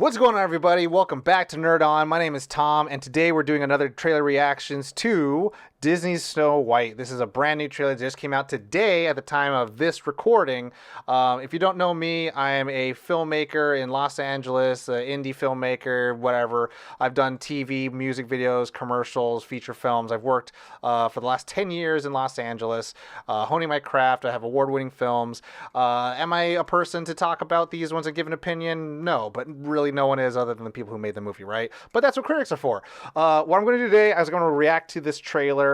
What's going on, everybody? Welcome back to Nerd On. My name is Tom, and today we're doing another trailer reactions to Disney's Snow White. This is a brand new trailer that just came out today at the time of this recording. If you don't know me, I am a filmmaker in Los Angeles, an indie filmmaker, whatever. I've done TV, music videos, commercials, feature films. I've worked for the last 10 years in Los Angeles, honing my craft. I have award-winning films. Am I a person to talk about these ones and give an opinion? No, but really no one is other than the people who made the movie, right? But that's what critics are for. What I'm going to do today, I was going to react to this trailer.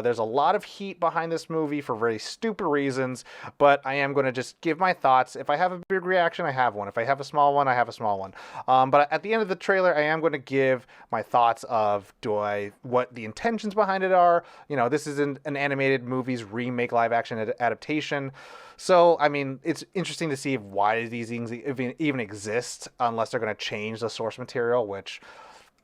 There's a lot of heat behind this movie for very stupid reasons, but I am going to just give my thoughts. If I have a big reaction, I have one. If I have a small one, I have a small one. But at the end of the trailer, I am going to give my thoughts of what the intentions behind it are. You know, this is an animated movie's remake live action adaptation. So, I mean, it's interesting to see why these things even exist unless they're going to change the source material, which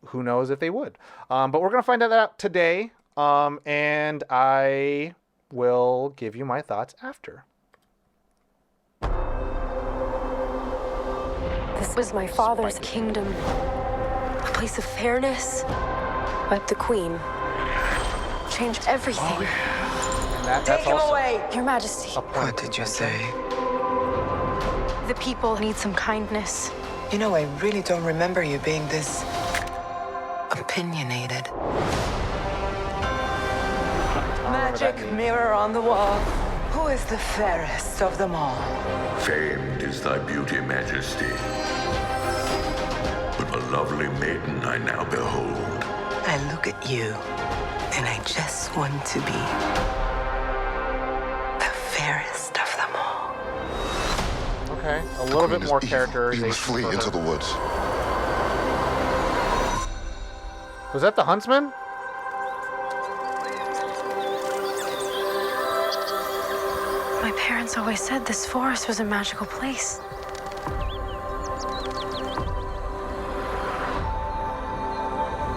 who knows if they would. But we're going to find out today. And I will give you my thoughts after. This was my father's kingdom. A place of fairness. But the queen changed everything. Oh, yeah. And that's Take him also away, Your Majesty. What did you say? The people need some kindness. You know, I really don't remember you being this opinionated. Magic mirror on the wall. Who is the fairest of them all? Famed is thy beauty, Majesty. But a lovely maiden I now behold. I look at you, and I just want to be the fairest of them all. Okay, a little bit more characterization. You must flee into the woods. Was that the huntsman? My parents always said this forest was a magical place.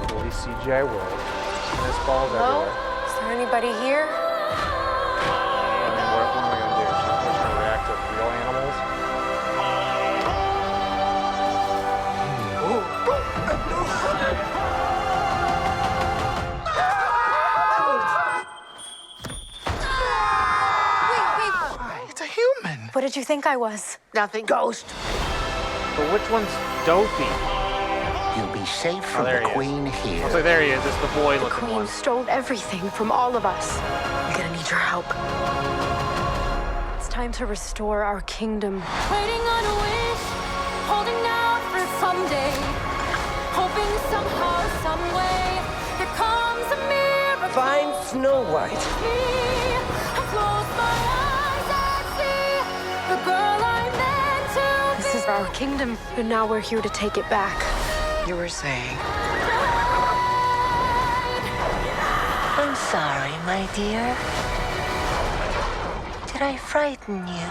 Fully CGI world. Tennis balls Hello? everywhere. Is there anybody here? I mean, what am I going to do? She's just going to react to real animals? It's a human. What did you think I was? Nothing. Ghost. But which one's Dopey? You'll be safe from there the he is. queen here. So there he is. It's the boy The looking queen one. stole everything from all of us. We're gonna need your help. It's time to restore our kingdom. Waiting on a wish, holding out for someday, hoping somehow, some way, there comes a miracle. Find Snow White. I close my eyes and see the girl I meant to This is our kingdom, and now we're here to take it back. You were saying. I'm sorry, my dear. Did I frighten you?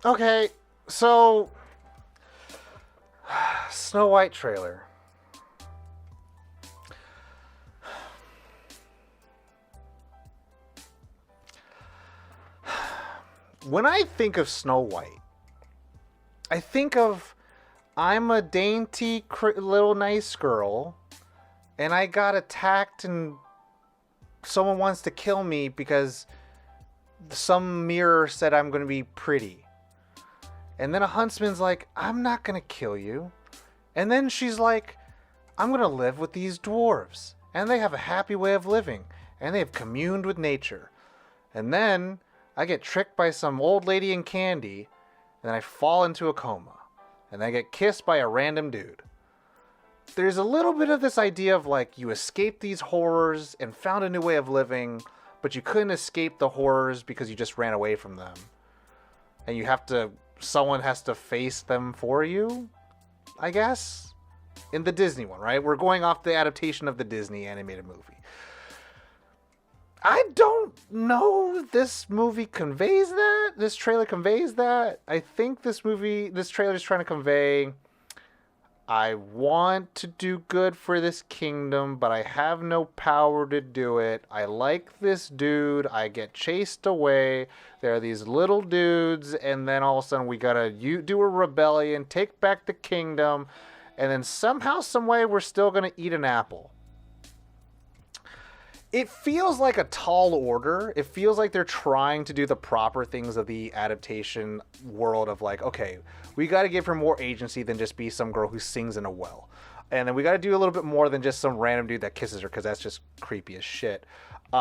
Okay, so Snow White trailer. When I think of Snow White, I think of I'm a dainty little nice girl and I got attacked and someone wants to kill me because some mirror said I'm going to be pretty. And then a huntsman's like, I'm not going to kill you. And then she's like, I'm going to live with these dwarves. And they have a happy way of living. And they have communed with nature. And then I get tricked by some old lady in candy. And then I fall into a coma. And I get kissed by a random dude. There's a little bit of this idea of like you escaped these horrors and found a new way of living. But you couldn't escape the horrors because you just ran away from them. And you have to... someone has to face them for you, I guess, in the Disney one, right? We're going off the adaptation of the Disney animated movie. I don't know if this movie conveys that. This trailer conveys that. I think this trailer is trying to convey, I want to do good for this kingdom, but I have no power to do it. I like this dude. I get chased away. There are these little dudes, and then all of a sudden we gotta do a rebellion, take back the kingdom, and then somehow, some way, we're still gonna eat an apple. It feels like a tall order. It feels like they're trying to do the proper things of the adaptation world of like, okay, we got to give her more agency than just be some girl who sings in a well. And then we got to do a little bit more than just some random dude that kisses her, because that's just creepy as shit. We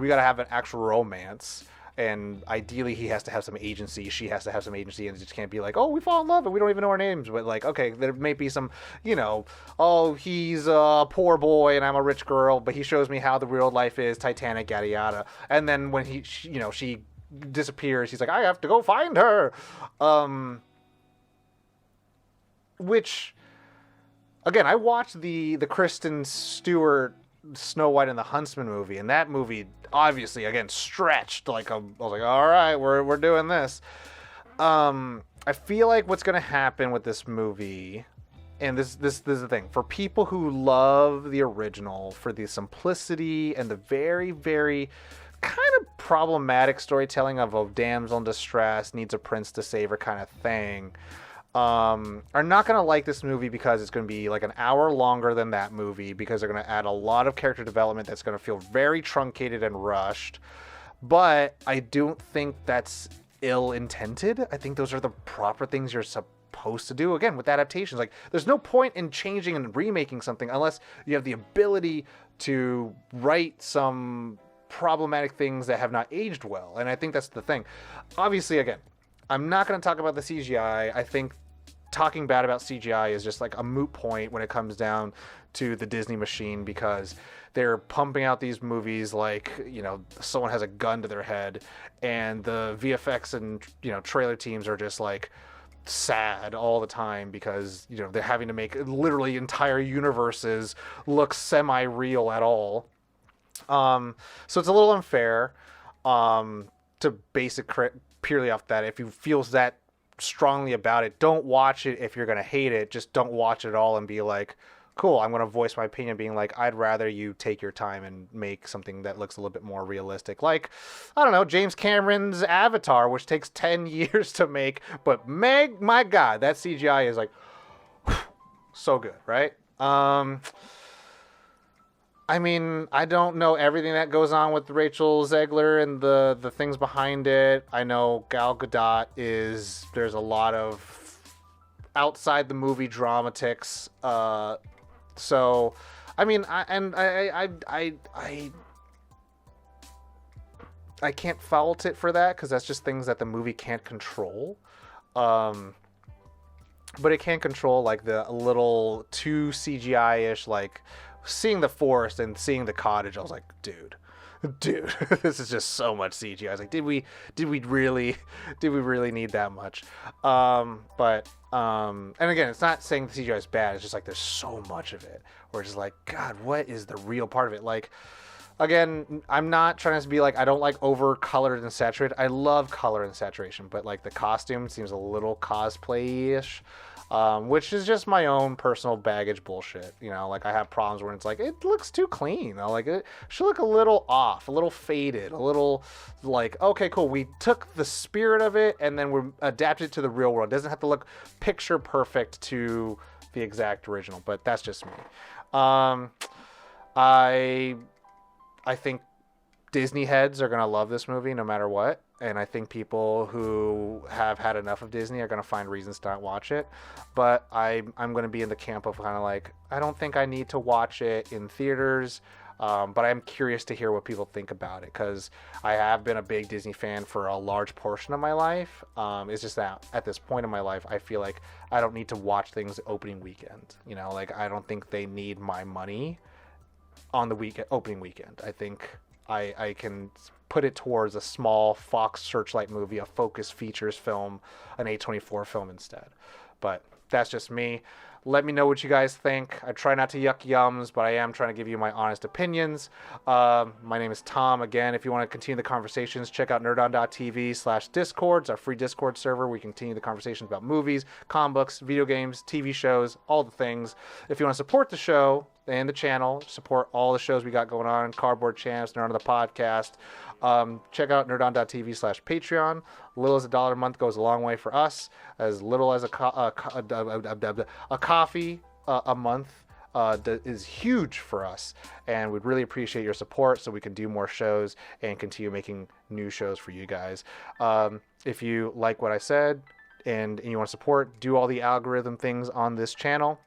got to have an actual romance. And ideally, he has to have some agency. She has to have some agency, and it just can't be like, oh, we fall in love, and we don't even know our names. But like, okay, there may be some, oh, he's a poor boy, and I'm a rich girl, but he shows me how the real life is, Titanic, yada yada. And then when she disappears, he's like, I have to go find her. Which, again, I watched the Kristen Stewart Snow White and the Huntsman movie, and that movie obviously again stretched like I was like, all right, we're doing this. I feel like what's gonna happen with this movie, and this is the thing, for people who love the original for the simplicity and the very, very kind of problematic storytelling of a damsel in distress needs a prince to save her kind of thing, are not going to like this movie because it's going to be like an hour longer than that movie, because they're going to add a lot of character development that's going to feel very truncated and rushed. But I don't think that's ill-intended. I think those are the proper things you're supposed to do. Again, with adaptations, like there's no point in changing and remaking something unless you have the ability to write some problematic things that have not aged well. And I think that's the thing. Obviously, again, I'm not going to talk about the CGI. I think talking bad about CGI is just like a moot point when it comes down to the Disney machine, because they're pumping out these movies like, someone has a gun to their head, and the VFX and, trailer teams are just like sad all the time because, they're having to make literally entire universes look semi-real at all. So it's a little unfair to base it purely off that. If you feel that strongly about it, don't watch it. If you're going to hate it, just don't watch it at all and be like, cool, I'm going to voice my opinion being like, I'd rather you take your time and make something that looks a little bit more realistic. Like, I don't know, James Cameron's Avatar, which takes 10 years to make, but my God, that CGI is like, so good, right? I mean, I don't know everything that goes on with Rachel Zegler and the things behind it. I know Gal Gadot there's a lot of outside the movie dramatics. So, I mean, I can't fault it for that, because that's just things that the movie can't control. But it can control like the little too CGI-ish, like seeing the forest and seeing the cottage. I was like, dude, this is just so much CGI. I was like, did we really need that much? And again, it's not saying the CGI is bad. It's just like there's so much of it. We're just like, God, what is the real part of it? Like, again, I'm not trying to be like, I don't like over colored and saturated. I love color and saturation, but like the costume seems a little cosplay-ish. Which is just my own personal baggage bullshit. Like I have problems where it's like, it looks too clean. Like it should look a little off, a little faded, a little like, okay, cool. We took the spirit of it and then we're adapted it to the real world. It doesn't have to look picture perfect to the exact original, but that's just me. I think Disney heads are going to love this movie no matter what. And I think people who have had enough of Disney are going to find reasons to not watch it. But I'm going to be in the camp of kind of like, I don't think I need to watch it in theaters. But I'm curious to hear what people think about it, because I have been a big Disney fan for a large portion of my life. It's just that at this point in my life, I feel like I don't need to watch things opening weekend. Like I don't think they need my money on the opening weekend. I think I can put it towards a small Fox Searchlight movie, a Focus Features film, an A24 film instead. But that's just me. Let me know what you guys think. I try not to yuck yums, but I am trying to give you my honest opinions. My name is Tom. Again, if you want to continue the conversations, check out nerdon.tv/discord. It's our free Discord server. We continue the conversations about movies, comic books, video games, TV shows, all the things. If you want to support the show and the channel, support all the shows we got going on, Cardboard Champs, Nerd on the Podcast, check out nerdon.tv/Patreon. Little as $1 a month goes a long way for us. As little as a coffee a month is huge for us, and we'd really appreciate your support so we can do more shows and continue making new shows for you guys. If you like what I said and you want to support, do all the algorithm things on this channel.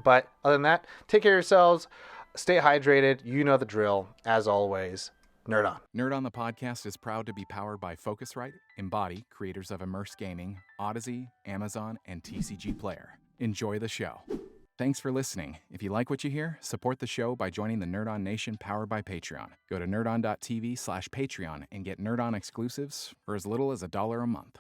But other than that, take care of yourselves, stay hydrated, you know the drill. As always, Nerd On. Nerd on the Podcast is proud to be powered by Focusrite, Embody, creators of Immerse Gaming, Odyssey, Amazon, and TCG Player. Enjoy the show. Thanks for listening. If you like what you hear, support the show by joining the Nerd On Nation powered by Patreon. Go to nerdon.tv/Patreon and get Nerd On exclusives for as little as $1 a month.